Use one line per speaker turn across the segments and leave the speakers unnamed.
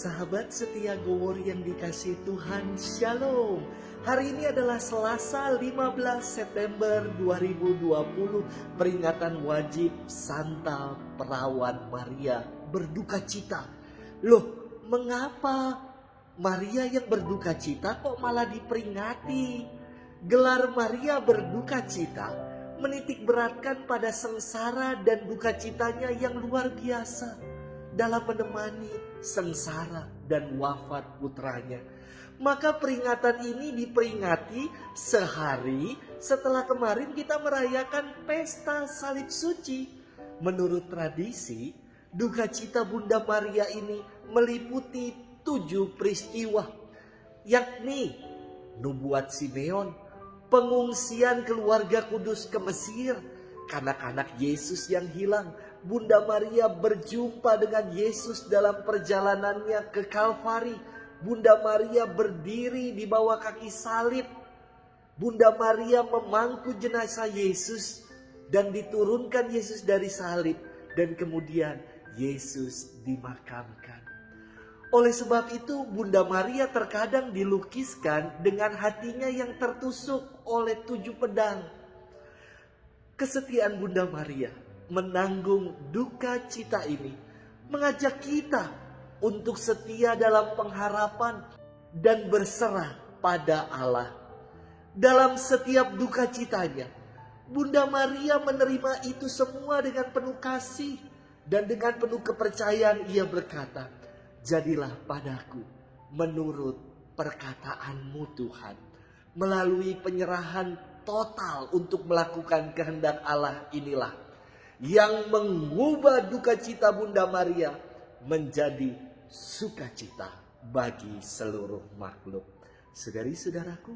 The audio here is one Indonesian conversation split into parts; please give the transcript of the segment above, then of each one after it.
Sahabat setia Gowor yang dikasihi Tuhan, Shalom. Hari ini adalah Selasa 15 September 2020, peringatan wajib Santa Perawan Maria berduka cita. Loh, mengapa Maria yang berduka cita kok malah diperingati? Gelar Maria berduka cita menitik beratkan pada sengsara dan duka citanya yang luar biasa dalam menemani sengsara dan wafat putranya. Maka peringatan ini diperingati sehari setelah kemarin kita merayakan pesta salib suci. Menurut tradisi, duka cita Bunda Maria ini meliputi 7 peristiwa, yakni nubuat Simeon, pengungsian keluarga kudus ke Mesir, kanak-kanak Yesus yang hilang, Bunda Maria berjumpa dengan Yesus dalam perjalanannya ke Kalvari, Bunda Maria berdiri di bawah kaki salib, Bunda Maria memangku jenazah Yesus dan diturunkan Yesus dari salib, dan kemudian Yesus dimakamkan. Oleh sebab itu Bunda Maria terkadang dilukiskan dengan hatinya yang tertusuk oleh 7 pedang. Kesetiaan Bunda Maria menanggung duka cita ini mengajak kita untuk setia dalam pengharapan dan berserah pada Allah. Dalam setiap duka citanya, Bunda Maria menerima itu semua dengan penuh kasih dan dengan penuh kepercayaan. Ia berkata, "Jadilah padaku menurut perkataanmu Tuhan." Melalui penyerahan total untuk melakukan kehendak Allah inilah yang mengubah duka cita Bunda Maria menjadi sukacita bagi seluruh makhluk. Saudari-saudaraku,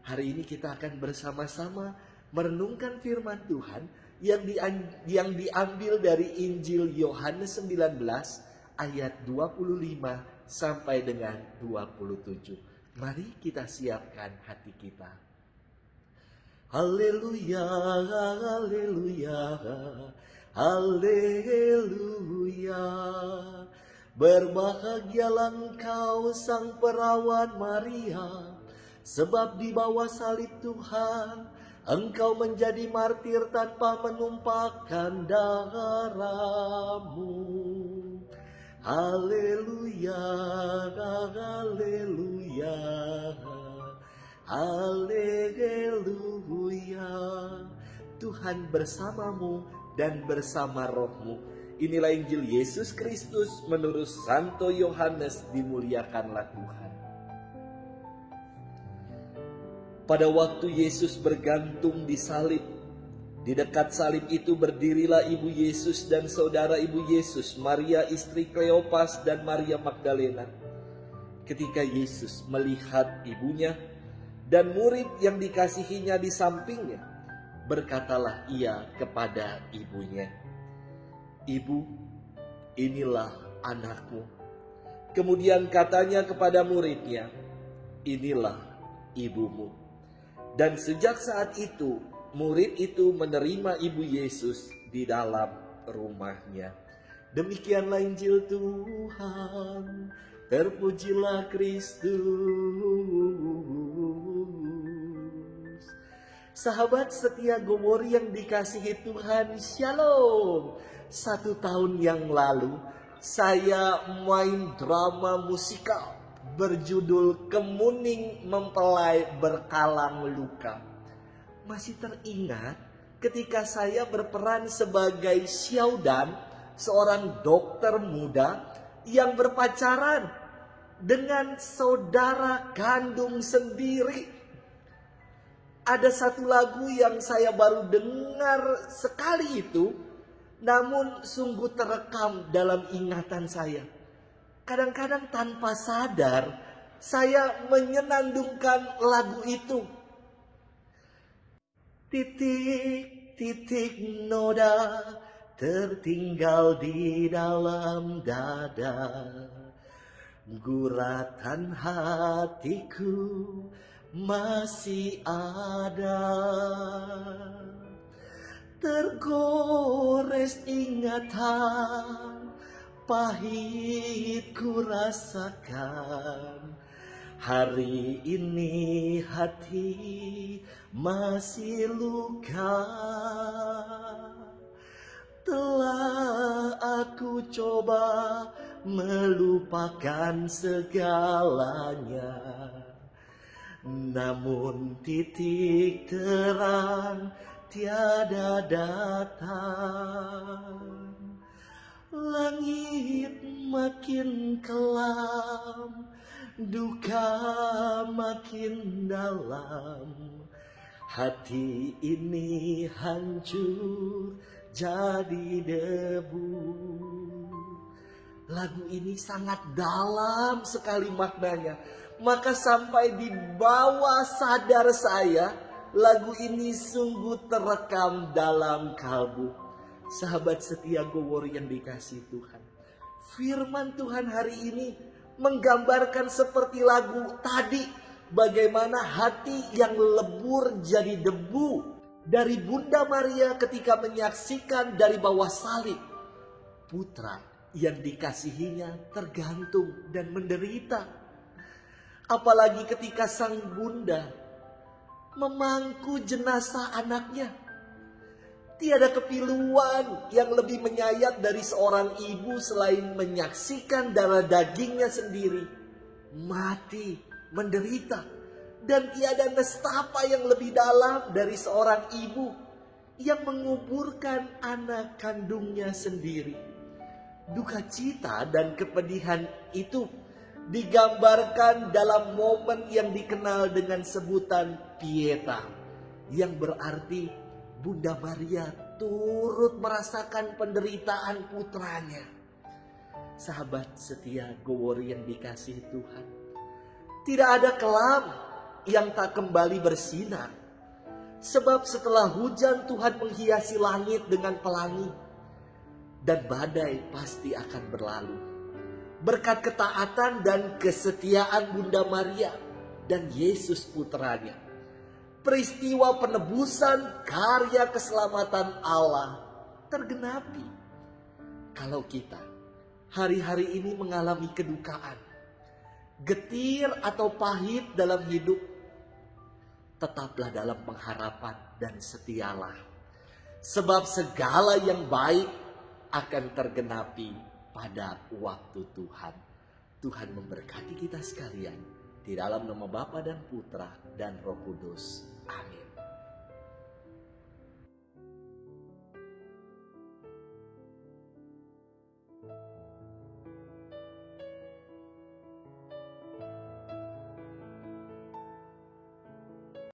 hari ini kita akan bersama-sama merenungkan firman Tuhan yang diambil dari Injil Yohanes 19 ayat 25 sampai dengan 27. Mari kita siapkan hati kita. Haleluya, haleluya, haleluya. Berbahagialah engkau sang perawan Maria, sebab di bawah salib Tuhan engkau menjadi martir tanpa menumpahkan darahmu. Haleluya, haleluya, haleluya. Tuhan bersamamu dan bersama rohmu. Inilah Injil Yesus Kristus menurut Santo Yohanes. Dimuliakanlah Tuhan. Pada waktu Yesus bergantung di salib, di dekat salib itu berdirilah ibu Yesus dan saudara ibu Yesus, Maria istri Kleopas dan Maria Magdalena. Ketika Yesus melihat ibunya dan murid yang dikasihinya di sampingnya, berkatalah ia kepada ibunya, "Ibu, inilah anakmu." Kemudian katanya kepada muridnya, "Inilah ibumu." Dan sejak saat itu murid itu menerima ibu Yesus di dalam rumahnya. Demikianlah Injil Tuhan. Terpujilah Kristus. Sahabat setia Gowor yang dikasihi Tuhan, Shalom. 1 tahun yang lalu saya main drama musikal berjudul Kemuning Mempelai Berkalang Luka. Masih teringat ketika saya berperan sebagai Syaudan, seorang dokter muda yang berpacaran dengan saudara kandung sendiri. Ada satu lagu yang saya baru dengar sekali itu, namun sungguh terekam dalam ingatan saya. Kadang-kadang tanpa sadar saya menyenandungkan lagu itu. Titik-titik noda tertinggal di dalam dada, guratan hatiku masih ada, tergores ingatan pahit ku rasakan. Hari ini hati masih luka. Telah aku coba melupakan segalanya, namun titik terang tiada datang. Langit makin kelam, duka makin dalam. Hati ini hancur jadi debu. Lagu ini sangat dalam sekali maknanya. Maka sampai di bawah sadar saya, lagu ini sungguh terekam dalam kalbu. Sahabat setia Gowor yang dikasihi Tuhan, firman Tuhan hari ini menggambarkan seperti lagu tadi, bagaimana hati yang lebur jadi debu dari Bunda Maria ketika menyaksikan dari bawah salib putra yang dikasihinya tergantung dan menderita. Apalagi ketika sang bunda memangku jenazah anaknya. Tiada kepiluan yang lebih menyayat dari seorang ibu selain menyaksikan darah dagingnya sendiri mati, menderita. Dan tiada nestapa yang lebih dalam dari seorang ibu yang menguburkan anak kandungnya sendiri. Duka cita dan kepedihan itu digambarkan dalam momen yang dikenal dengan sebutan Pieta, yang berarti Bunda Maria turut merasakan penderitaan putranya. Sahabat setia Gowor yang dikasihi Tuhan, tidak ada kelam yang tak kembali bersinar. Sebab setelah hujan Tuhan menghiasi langit dengan pelangi, dan badai pasti akan berlalu. Berkat ketaatan dan kesetiaan Bunda Maria dan Yesus putranya, peristiwa penebusan karya keselamatan Allah tergenapi. Kalau kita hari-hari ini mengalami kedukaan, getir atau pahit dalam hidup, tetaplah dalam pengharapan dan setialah. Sebab segala yang baik akan tergenapi pada waktu Tuhan. Tuhan memberkati kita sekalian. Di dalam nama Bapa dan Putra dan Roh Kudus. Amin.